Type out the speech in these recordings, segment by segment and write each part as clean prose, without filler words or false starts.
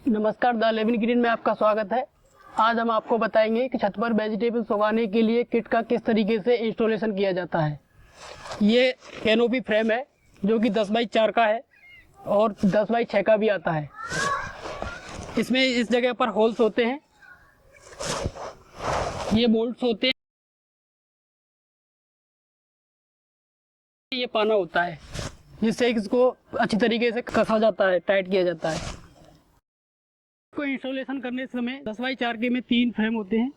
नमस्कार, the living green में आपका स्वागत है। आज हम आपको बताएंगे कि छत पर वेजिटेबल्स उगाने के लिए किट का किस तरीके से इंस्टॉलेशन किया जाता है। ये कैनोपी फ्रेम है जो कि 10 बाई 4 का है और 10 बाई 6 का भी आता है। इसमें इस जगह पर होल्स होते हैं, ये बोल्ट्स होते हैं, ये पाना होता है जिससे इसको अच्छी तरीके से कसा जाता है, टाइट किया जाता है। को इंस्टॉलेशन करने समय 10 बाई 4 के में 3 फ्रेम होते हैं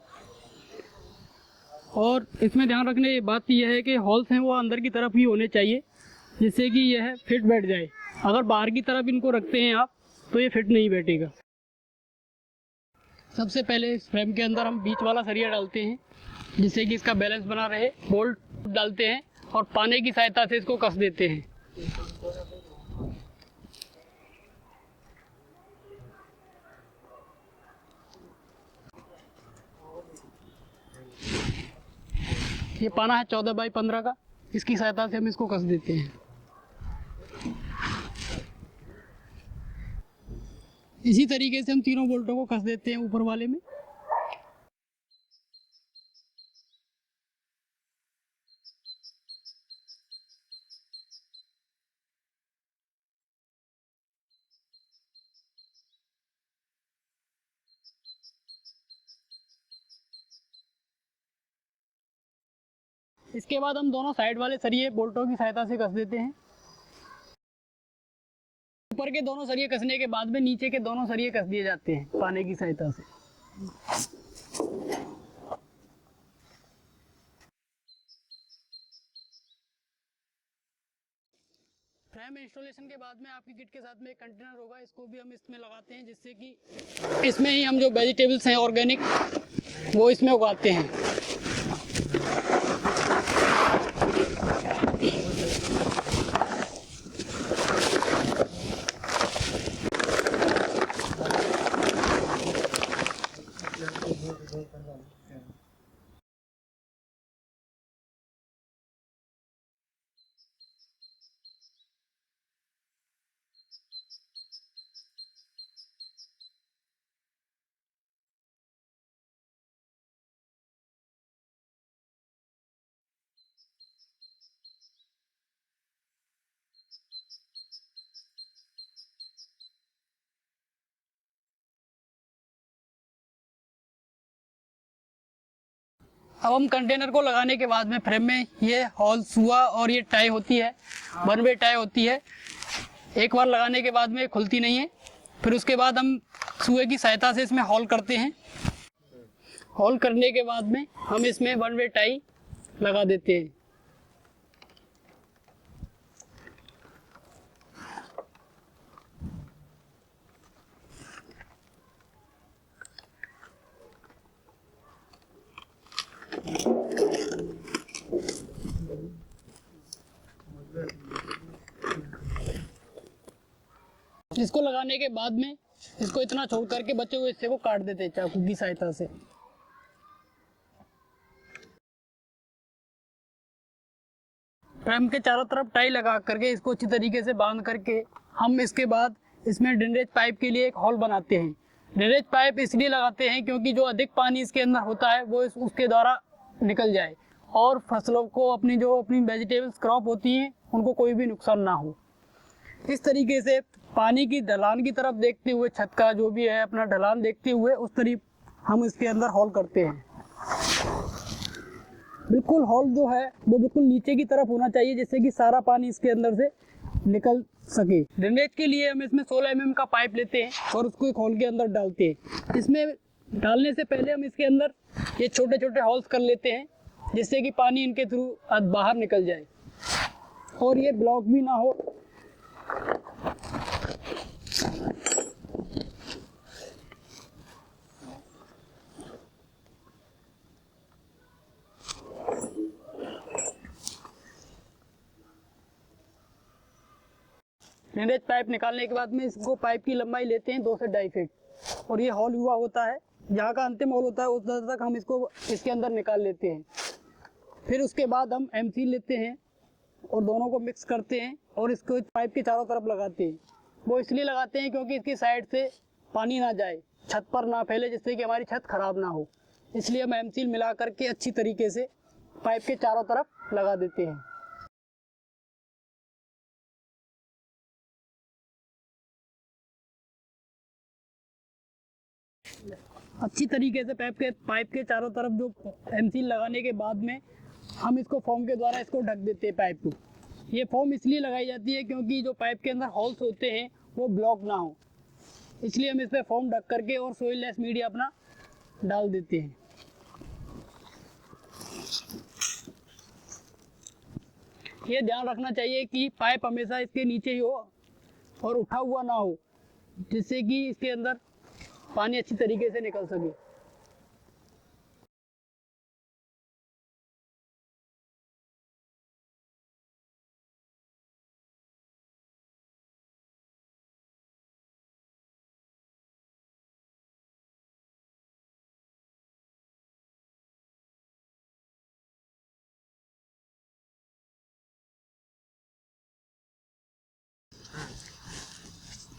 और इसमें ध्यान रखने की बात यह है कि होल्स हैं वो अंदर की तरफ ही होने चाहिए जिससे कि यह फिट बैठ जाए। अगर बाहर की तरफ इनको रखते हैं आप तो ये फिट नहीं बैठेगा। सबसे पहले इस फ्रेम के अंदर हम बीच वाला सरिया डालते हैं जिससे कि इसका बैलेंस बना रहे। बोल्ट डालते हैं और पाने की सहायता से इसको कस देते हैं। ये पाना है 14 बाई 15 का, इसकी सहायता से हम इसको कस देते हैं। इसी तरीके से हम तीनों बोल्टों को कस देते हैं ऊपर वाले में। इसके बाद हम दोनों साइड वाले सरिये बोल्टों की सहायता से कस देते हैं। ऊपर के दोनों सरिये कसने के बाद में नीचे के दोनों सरिये कस दिए जाते हैं पाने की सहायता से। फ्रेम इंस्टॉलेशन के बाद में आपकी किट के साथ में एक कंटेनर होगा, इसको भी हम इसमें लगाते हैं जिससे कि इसमें ही हम जो वेजिटेबल्स हैं ऑर्गेनिक वो इसमें उगाते हैं। अब हम कंटेनर को लगाने के बाद में फ्रेम में ये हॉल सुआ और ये टाई होती है, वन वे टाई होती है। एक बार लगाने के बाद में खुलती नहीं है। फिर उसके बाद हम सुए की सहायता से इसमें हॉल करते हैं। हॉल करने के बाद में हम इसमें वन वे टाई लगा देते हैं। इसको लगाने के बाद में इसको इतना छोड़ करके बचे हुए हिस्से को काट देते हैं चाकू की सहायता से। फ्रेम के चारों तरफ टाई लगा करके इसको अच्छी तरीके से बांध करके हम इसके बाद इसमें ड्रेनेज पाइप के लिए एक होल बनाते हैं। ड्रेनेज पाइप इसलिए लगाते हैं क्योंकि जो अधिक पानी इसके अंदर होता है वो उसके द्वारा निकल जाए और फसलों को अपनी वेजिटेबल्स क्रॉप होती हैं उनको कोई भी नुकसान ना हो। इस तरीके से पानी की ढलान की तरफ देखते हुए, छत का जो भी है अपना ढलान देखते हुए उस तरफ हम इसके अंदर होल करते हैं। बिल्कुल होल जो है वो बिल्कुल नीचे की तरफ होना चाहिए जिससे कि सारा पानी इसके अंदर से निकल सके। ड्रेनेज के लिए हम इसमें 16 mm का पाइप लेते हैं और उसको एक होल के अंदर डालते हैं। इसमें डालने से पहले हम इसके अंदर ये छोटे छोटे होल्स कर लेते हैं जिससे कि पानी इनके थ्रू बाहर निकल जाए और ये ब्लॉक भी ना हो। ड्रेनेज पाइप निकालने के बाद में इसको पाइप की लंबाई लेते हैं 2 से 2.5 फीट और ये हॉल हुआ होता है, जहाँ का अंतिम हॉल होता है उस दर तक हम इसको इसके अंदर निकाल लेते हैं। फिर उसके बाद हम एमसील लेते हैं और दोनों को मिक्स करते हैं और इसको पाइप के चारों तरफ लगाते हैं। वो इसलिए लगाते हैं क्योंकि इसकी साइड से पानी ना जाए, छत पर ना फैले, जिससे कि हमारी छत खराब ना हो। इसलिए हम एम सील मिला करके अच्छी तरीके से पाइप के चारों तरफ लगा देते हैं। अच्छी तरीके से पाइप के चारों तरफ जो एम सील लगाने के बाद में हम इसको फोम के द्वारा इसको ढक देते हैं पाइप को। ये फोम इसलिए लगाई जाती है क्योंकि जो पाइप के अंदर होल्स होते हैं वो ब्लॉक ना हो, इसलिए हम इस पर फोम ढक करके और सोइल लेस मीडिया अपना डाल देते हैं। ये ध्यान रखना चाहिए कि पाइप हमेशा इसके नीचे ही हो और उठा हुआ ना हो, जिससे कि इसके अंदर पानी अच्छी तरीके से निकल सके।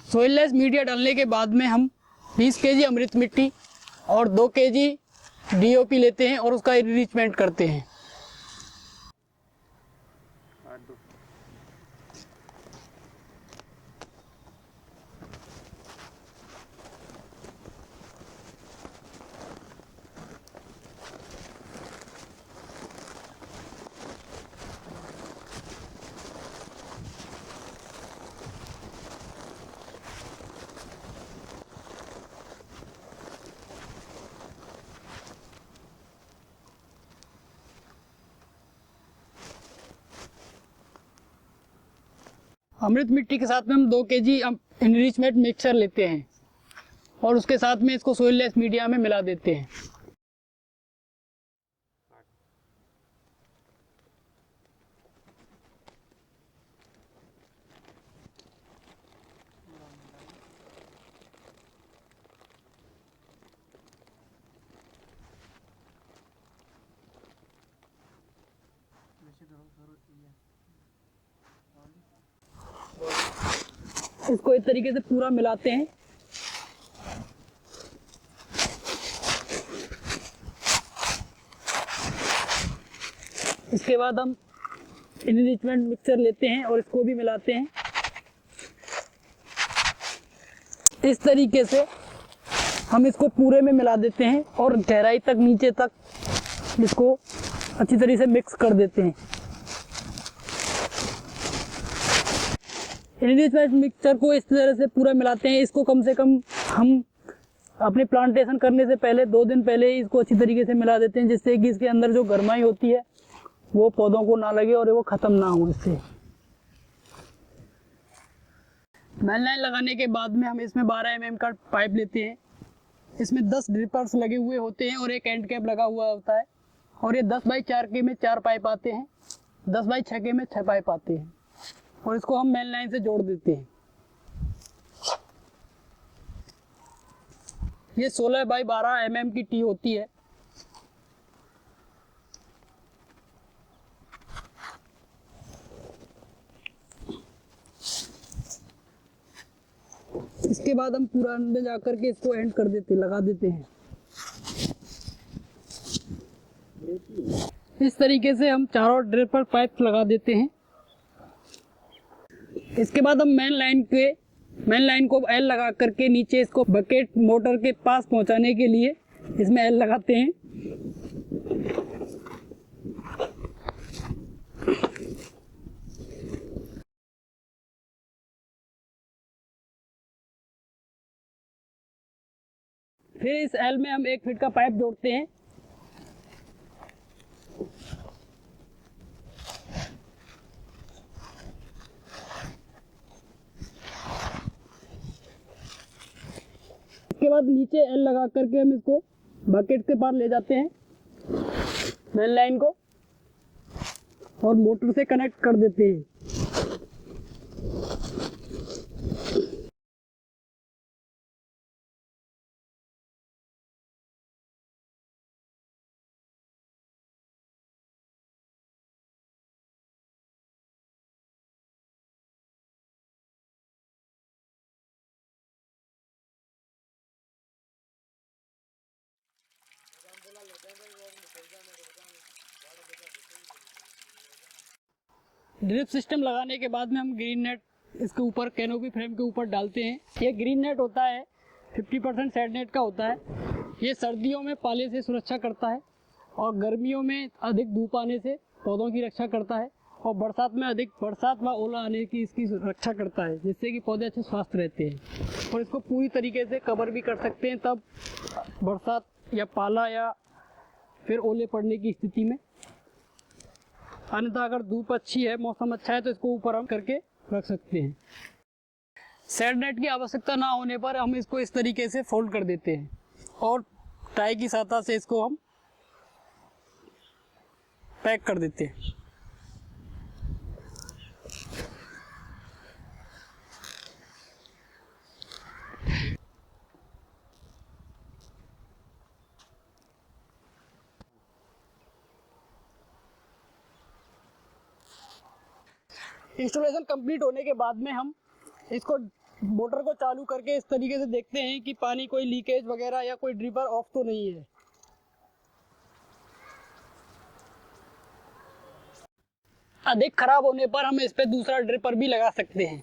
सोइल लेस मीडिया डालने के बाद में हम 20 केजी अमृत मिट्टी और 2 केजी डीओपी लेते हैं और उसका इनरिचमेंट करते हैं। अमृत मिट्टी के साथ में हम 2 केजी इनरिचमेंट मिक्सचर लेते हैं और उसके साथ में इसको सोइल लेस मीडिया में मिला देते हैं। इसको इस तरीके से पूरा मिलाते हैं। इसके बाद हम इनरिचमेंट मिक्सचर लेते हैं और इसको भी मिलाते हैं। इस तरीके से हम इसको पूरे में मिला देते हैं और गहराई तक नीचे तक इसको अच्छी तरीके से मिक्स कर देते हैं। इनरिचमेंट मिक्सचर को इस तरह से पूरा मिलाते हैं। इसको कम से कम हम अपने प्लांटेशन करने से पहले 2 दिन पहले ही इसको अच्छी तरीके से मिला देते हैं, जिससे कि इसके अंदर जो गर्माई होती है वो पौधों को ना लगे और वो ख़त्म ना हो। इससे मेन लाइन लगाने के बाद में हम इसमें 12 mm का पाइप लेते हैं। इसमें 10 ड्रिपर्स लगे हुए होते हैं और एक एंड कैप लगा हुआ होता है और ये 10 बाई 4 के में 4 पाइप आते हैं, 10 बाई 6 के में 6 पाइप आते हैं और इसको हम मेन लाइन से जोड़ देते हैं। ये 16 बाई 12 mm की टी होती है। इसके बाद हम पूरा अंदर जाकर के इसको एंड कर देते, लगा देते हैं। इस तरीके से हम चारों ड्रिप पर पाइप लगा देते हैं। इसके बाद हम मेन लाइन को एल लगा करके नीचे इसको बकेट मोटर के पास पहुंचाने के लिए इसमें एल लगाते हैं। फिर इस एल में हम 1 फीट का पाइप जोड़ते हैं। इसके बाद नीचे एल लगा करके हम इसको बकेट के पास ले जाते हैं, मेन लाइन को, और मोटर से कनेक्ट कर देते हैं। ड्रिप सिस्टम लगाने के बाद में हम ग्रीन नेट इसके ऊपर कैनोपी फ्रेम के ऊपर डालते हैं। ये ग्रीन नेट होता है 50% शेड नेट का होता है। ये सर्दियों में पाले से सुरक्षा करता है और गर्मियों में अधिक धूप आने से पौधों की रक्षा करता है और बरसात में अधिक बरसात व ओला आने की इसकी रक्षा करता है, जिससे कि पौधे अच्छे स्वस्थ रहते हैं। और इसको पूरी तरीके से कवर भी कर सकते हैं तब बरसात या पाला या फिर ओले पड़ने की स्थिति में। अन्यथा अगर धूप अच्छी है, मौसम अच्छा है तो इसको ऊपर हम करके रख सकते हैं। शेड नेट की आवश्यकता ना होने पर हम इसको इस तरीके से फोल्ड कर देते हैं और टाई की सहायता से इसको हम पैक कर देते हैं। इंस्टॉलेशन कंप्लीट होने के बाद में हम इसको मोटर को चालू करके इस तरीके से देखते हैं कि पानी कोई लीकेज वगैरह या कोई ड्रिपर ऑफ तो नहीं है। अधिक खराब होने पर हम इस पे दूसरा ड्रिपर भी लगा सकते हैं।